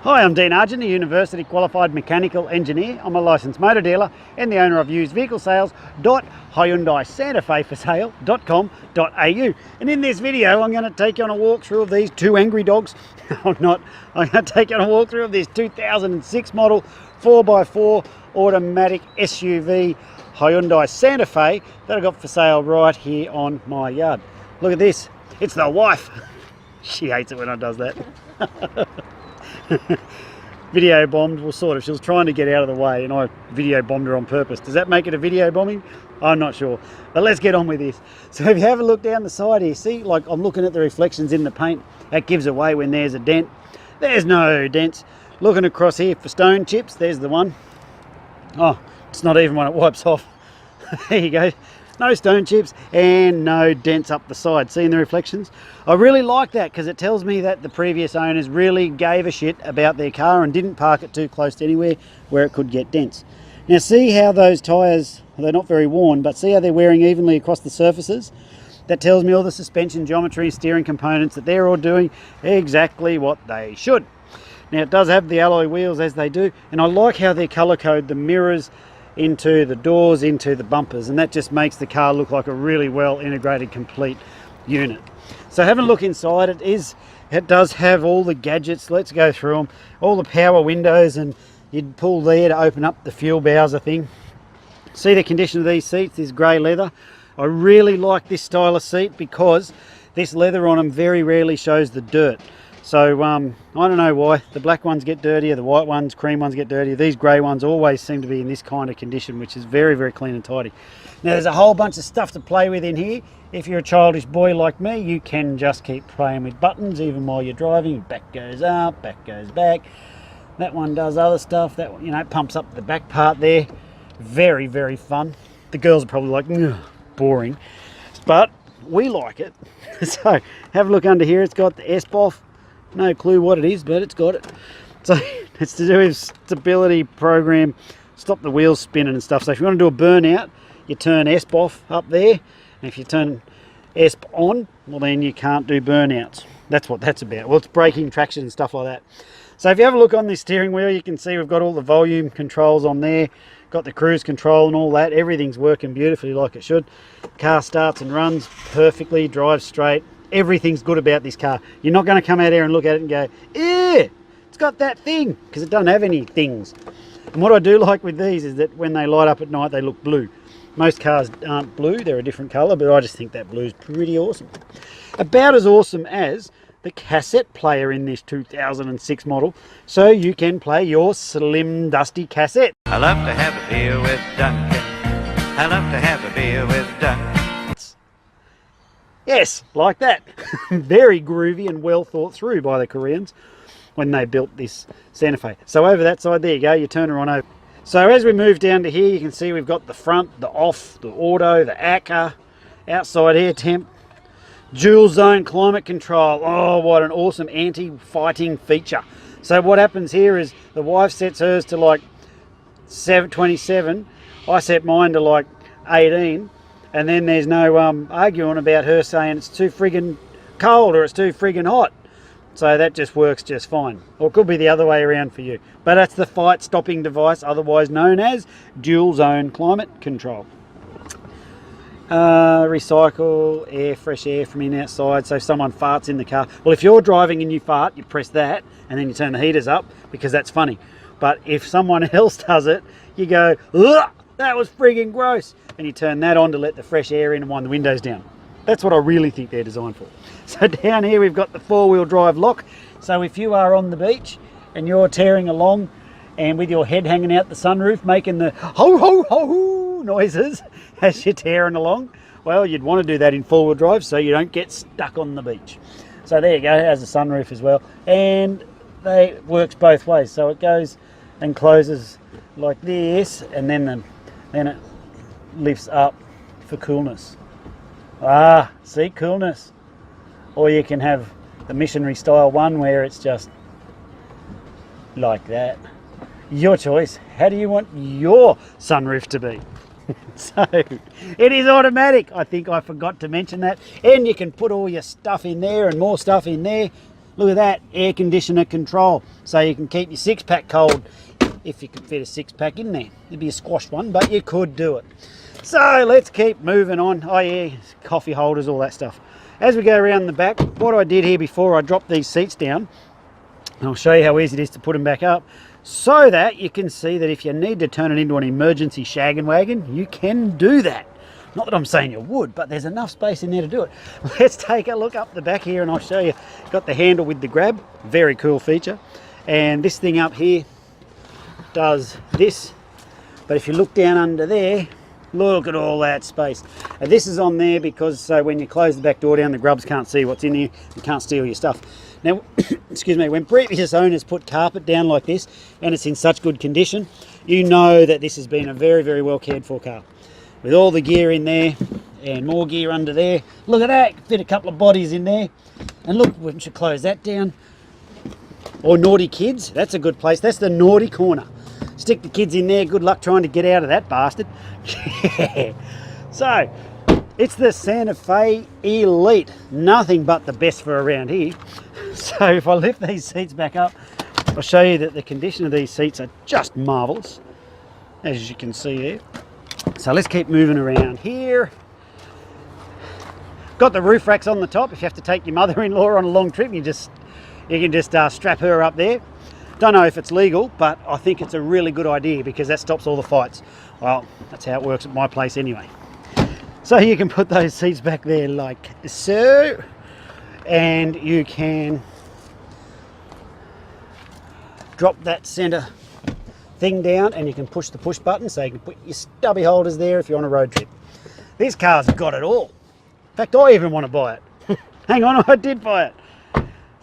Hi, I'm Dean Argent, a university qualified mechanical engineer. I'm a licensed motor dealer and the owner of usedvehiclesales.hyundaisantafe4sale.com.au. And in this video, I'm going to take you on a walkthrough of these two angry dogs. I'm going to take you on a walkthrough of this 2006 model 4x4 automatic SUV Hyundai Santa Fe that I got for sale right here on my yard. Look at this. It's the wife. She hates it when I does that. Video bombed, well, sort of. She was trying to get out of the way and I video bombed her on purpose. Does that make it a video bombing? I'm not sure, but let's get on with this. So if you have a look down the side here, see, like I'm looking at the reflections in the paint. That gives away when there's a dent. There's no dents. Looking across here for stone chips, there's the one. Oh, it's not even when it wipes off. There you go. No stone chips and no dents up the side. Seeing the reflections? I really like that because it tells me that the previous owners really gave a shit about their car and didn't park it too close to anywhere where it could get dents. Now see how those tyres, they're not very worn, but see how they're wearing evenly across the surfaces? That tells me all the suspension geometry, steering components, that they're all doing exactly what they should. Now it does have the alloy wheels as they do, and I like how they colour code the mirrors into the doors, into the bumpers, and that just makes the car look like a really well integrated complete unit. So having a look inside, it does have all the gadgets. Let's go through them. All the power windows, and you'd pull there to open up the fuel bowser thing. See the condition of these seats, this grey leather. I really like this style of seat because this leather on them very rarely shows the dirt. So I don't know why. The black ones get dirtier, the white ones, cream ones get dirtier. These grey ones always seem to be in this kind of condition, which is very, very clean and tidy. Now there's a whole bunch of stuff to play with in here. If you're a childish boy like me, you can just keep playing with buttons even while you're driving. Back goes up, back goes back. That one does other stuff. That one, you know, pumps up the back part there. Very, very fun. The girls are probably like, boring. But we like it. So have a look under here. It's got the SBOF. No clue what it is, but it's got it. So it's to do with stability program, stop the wheels spinning and stuff. So if you want to do a burnout, you turn SBOF up there. And if you turn ESP on, well then you can't do burnouts. That's what that's about. Well, it's braking, traction and stuff like that. So if you have a look on this steering wheel, you can see we've got all the volume controls on there. Got the cruise control and all that. Everything's working beautifully like it should. Car starts and runs perfectly, drives straight. Everything's good about this car. You're not going to come out here and look at it and go, "Eh, it's got that thing," because it doesn't have any things. And what I do like with these is that when they light up at night, they look blue. Most cars aren't blue, they're a different colour, but I just think that blue's pretty awesome. About as awesome as the cassette player in this 2006 model, so you can play your slim, dusty cassette. I love to have a beer with Duncan. I love to have a beer with Duncan. Yes, like that. Very groovy and well thought through by the Koreans when they built this Santa Fe. So over that side, there you go, you turn her on over. So as we move down to here, you can see we've got the front, the off, the auto, the ACA, outside air temp, dual zone climate control. Oh, what an awesome anti-fighting feature. So what happens here is the wife sets hers to like 27, I set mine to like 18. And then there's no arguing about her saying it's too friggin' cold or it's too friggin' hot. So that just works just fine. Or it could be the other way around for you. But that's the fight stopping device, otherwise known as dual zone climate control. Recycle air, fresh air from in outside, so if someone farts in the car. Well, if you're driving and you fart, you press that and then you turn the heaters up because that's funny. But if someone else does it, you go, "Ugh, that was friggin' gross." And you turn that on to let the fresh air in and wind the windows down. That's what I really think they're designed for. So down here we've got the four-wheel drive lock. So if you are on the beach and you're tearing along and with your head hanging out the sunroof making the ho ho ho ho noises as you're tearing along, well, you'd want to do that in four-wheel drive so you don't get stuck on the beach. So there you go, it has a sunroof as well. And it works both ways. So it goes and closes like this, and then it lifts up for coolness. Ah, see, coolness. Or you can have the missionary style one where it's just like that. Your choice. How do you want your sunroof to be? So it is automatic. I think I forgot to mention that. And you can put all your stuff in there and more stuff in there. Look at that, air conditioner control, so you can keep your 6-pack cold if you could fit a 6-pack in there. It'd be a squashed one, but you could do it. So let's keep moving on. Oh yeah, coffee holders, all that stuff. As we go around the back, what I did here before I dropped these seats down, and I'll show you how easy it is to put them back up, so that you can see that if you need to turn it into an emergency shaggin' wagon, you can do that. Not that I'm saying you would, but there's enough space in there to do it. Let's take a look up the back here and I'll show you. Got the handle with the grab, very cool feature. And this thing up here does this. But if you look down under there, look at all that space. And this is on there because so when you close the back door down, the grubs can't see what's in here. You can't steal your stuff. Now, excuse me, when previous owners put carpet down like this and it's in such good condition, you know that this has been a very, very well cared for car. With all the gear in there and more gear under there. Look at that, fit a couple of bodies in there. And look, we should close that down. Or naughty kids, that's a good place. That's the naughty corner. Stick the kids in there, good luck trying to get out of that bastard. So, it's the Santa Fe Elite. Nothing but the best for around here. So if I lift these seats back up, I'll show you that the condition of these seats are just marvellous, as you can see there. So let's keep moving around here. Got the roof racks on the top. If you have to take your mother-in-law on a long trip, you can just strap her up there. Don't know if it's legal, but I think it's a really good idea because that stops all the fights. Well, that's how it works at my place anyway. So you can put those seats back there like so, and you can drop that center thing down and you can push the push button so you can put your stubby holders there if you're on a road trip. This car's got it all. In fact, I even want to buy it. Hang on, I did buy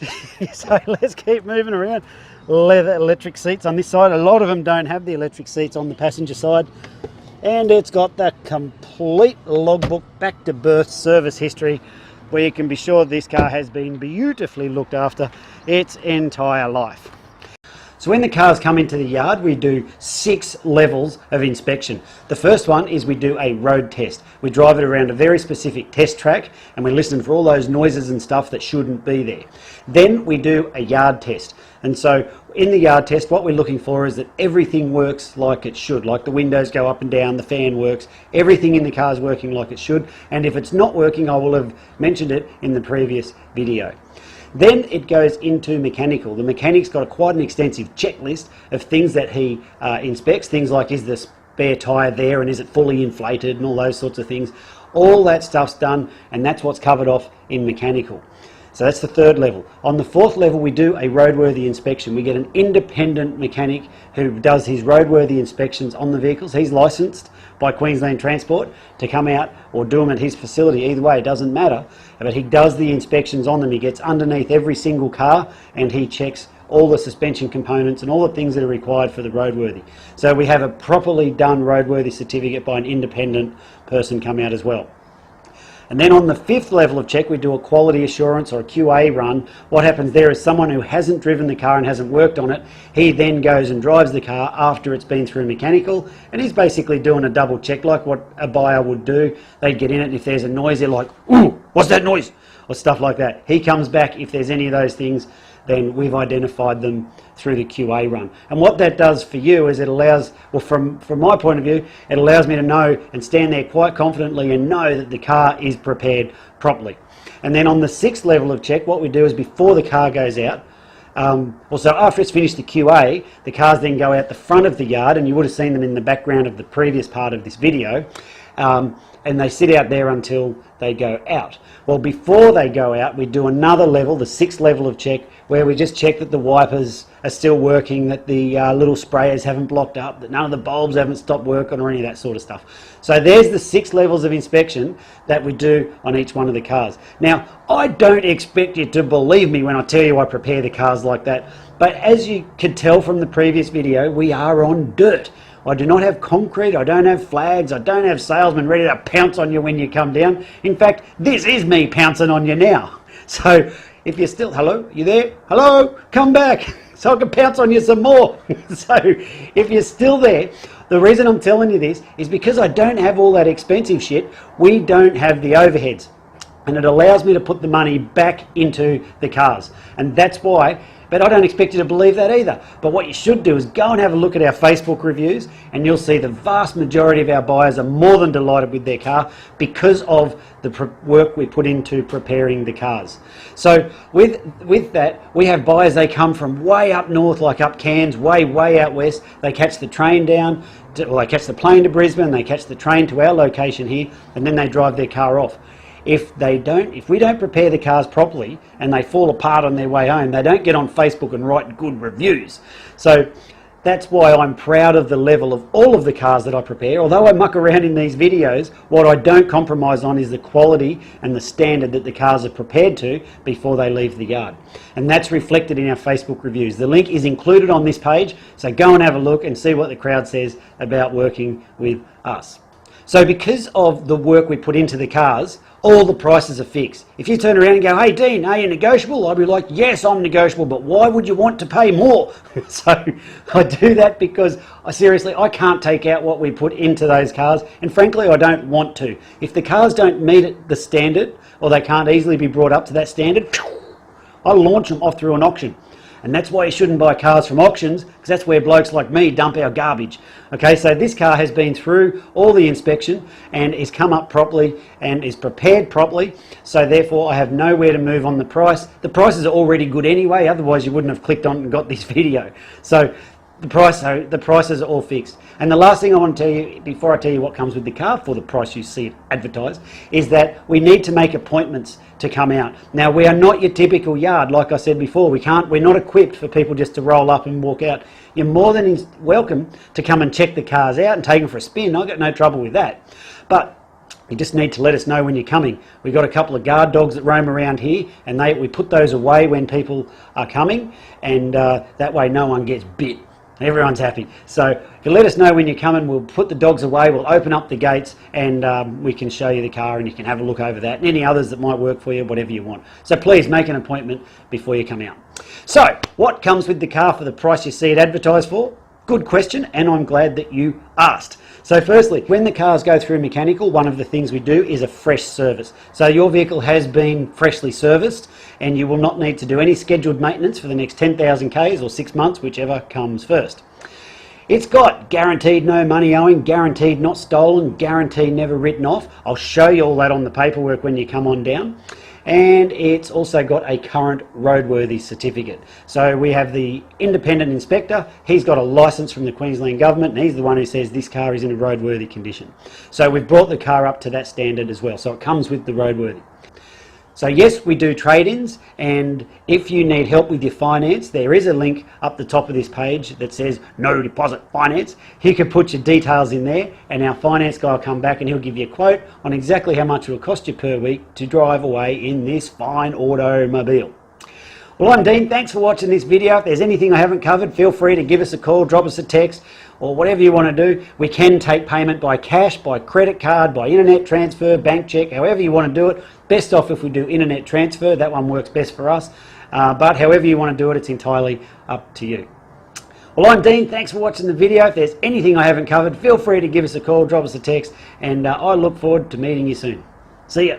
it. So let's keep moving around. Leather electric seats on this side. A lot of them don't have the electric seats on the passenger side. And it's got that complete logbook back to birth service history where you can be sure this car has been beautifully looked after its entire life. So when the cars come into the yard, we do 6 levels of inspection. The first one is we do a road test. We drive it around a very specific test track and we listen for all those noises and stuff that shouldn't be there. Then we do a yard test. And so in the yard test, what we're looking for is that everything works like it should, like the windows go up and down, the fan works, everything in the car is working like it should. And if it's not working, I will have mentioned it in the previous video. Then it goes into mechanical. The mechanic's got quite an extensive checklist of things that he inspects, things like is the spare tyre there and is it fully inflated and all those sorts of things. All that stuff's done and that's what's covered off in mechanical. So that's the 3rd level. On the 4th level we do a roadworthy inspection. We get an independent mechanic who does his roadworthy inspections on the vehicles. He's licensed by Queensland Transport to come out or do them at his facility. Either way, it doesn't matter. But he does the inspections on them. He gets underneath every single car and he checks all the suspension components and all the things that are required for the roadworthy. So we have a properly done roadworthy certificate by an independent person come out as well. And then on the 5th level of check, we do a quality assurance or a QA run. What happens there is someone who hasn't driven the car and hasn't worked on it, he then goes and drives the car after it's been through mechanical, and he's basically doing a double check like what a buyer would do. They'd get in it and if there's a noise, they're like, ooh, what's that noise? Or stuff like that. He comes back, if there's any of those things, then we've identified them through the QA run. And what that does for you is it allows, well from my point of view, it allows me to know and stand there quite confidently and know that the car is prepared properly. And then on the 6th level of check, what we do is before the car goes out, also after it's finished the QA, the cars then go out the front of the yard, and you would have seen them in the background of the previous part of this video, and they sit out there until they go out. Well, before they go out, we do another level, the 6th level of check, where we just check that the wipers are still working, that the little sprayers haven't blocked up, that none of the bulbs haven't stopped working or any of that sort of stuff. So there's the 6 levels of inspection that we do on each one of the cars. Now, I don't expect you to believe me when I tell you I prepare the cars like that, but as you could tell from the previous video, we are on dirt. I do not have concrete, I don't have flags, I don't have salesmen ready to pounce on you when you come down. In fact, this is me pouncing on you now. So if you're still, hello, you there? Hello, come back so I can pounce on you some more. So if you're still there, the reason I'm telling you this is because I don't have all that expensive shit. We don't have the overheads. and it allows me to put the money back into the cars. And that's why, but I don't expect you to believe that either. But what you should do is go and have a look at our Facebook reviews, and you'll see the vast majority of our buyers are more than delighted with their car because of the work we put into preparing the cars. So with that, we have buyers, they come from way up north, like up Cairns, way out west. They catch the train down, well, they catch the plane to Brisbane, they catch the train to our location here, and then they drive their car off. If we don't prepare the cars properly and they fall apart on their way home, they don't get on Facebook and write good reviews. So that's why I'm proud of the level of all of the cars that I prepare. Although I muck around in these videos, what I don't compromise on is the quality and the standard that the cars are prepared to before they leave the yard. And that's reflected in our Facebook reviews. The link is included on this page, so go and have a look and see what the crowd says about working with us. So because of the work we put into the cars, all the prices are fixed. If you turn around and go, hey Dean, are you negotiable? I'd be like, yes, I'm negotiable, but why would you want to pay more? So I do that because I can't take out what we put into those cars, and frankly I don't want to. If the cars don't meet the standard, or they can't easily be brought up to that standard, I launch them off through an auction. And that's why you shouldn't buy cars from auctions, because that's where blokes like me dump our garbage. Okay, so this car has been through all the inspection and is come up properly and is prepared properly, so therefore I have nowhere to move on the price. The prices are already good anyway, otherwise you wouldn't have clicked on and got this video. So the prices are all fixed. And the last thing I want to tell you, before I tell you what comes with the car for the price you see it advertised, is that we need to make appointments to come out. Now, we are not your typical yard, like I said before. We're not equipped for people just to roll up and walk out. You're more than welcome to come and check the cars out and take them for a spin. I've got no trouble with that. But you just need to let us know when you're coming. We've got a couple of guard dogs that roam around here, and we put those away when people are coming, and that way no one gets bit. Everyone's happy. So if you let us know when you're coming, we'll put the dogs away, we'll open up the gates, and we can show you the car and you can have a look over that and any others that might work for you, whatever you want. So please make an appointment before you come out. So what comes with the car for the price you see it advertised for? Good question, and I'm glad that you asked. So firstly, when the cars go through mechanical, one of the things we do is a fresh service. So your vehicle has been freshly serviced, and you will not need to do any scheduled maintenance for the next 10,000 Ks or 6 months, whichever comes first. It's got guaranteed no money owing, guaranteed not stolen, guaranteed never written off. I'll show you all that on the paperwork when you come on down. And it's also got a current roadworthy certificate. So we have the independent inspector. He's got a license from the Queensland government, and he's the one who says this car is in a roadworthy condition. So we've brought the car up to that standard as well. So it comes with the roadworthy. So yes, we do trade-ins, and if you need help with your finance, there is a link up the top of this page that says no deposit finance. You can put your details in there, and our finance guy will come back and he'll give you a quote on exactly how much it will cost you per week to drive away in this fine automobile. Well, I'm Dean. Thanks for watching this video. If there's anything I haven't covered, feel free to give us a call, drop us a text, or whatever you want to do. We can take payment by cash, by credit card, by internet transfer, bank check, however you want to do it. Best off if we do internet transfer. That one works best for us. But however you want to do it, it's entirely up to you. Well, I'm Dean. Thanks for watching the video. If there's anything I haven't covered, feel free to give us a call, drop us a text, and I look forward to meeting you soon. See ya.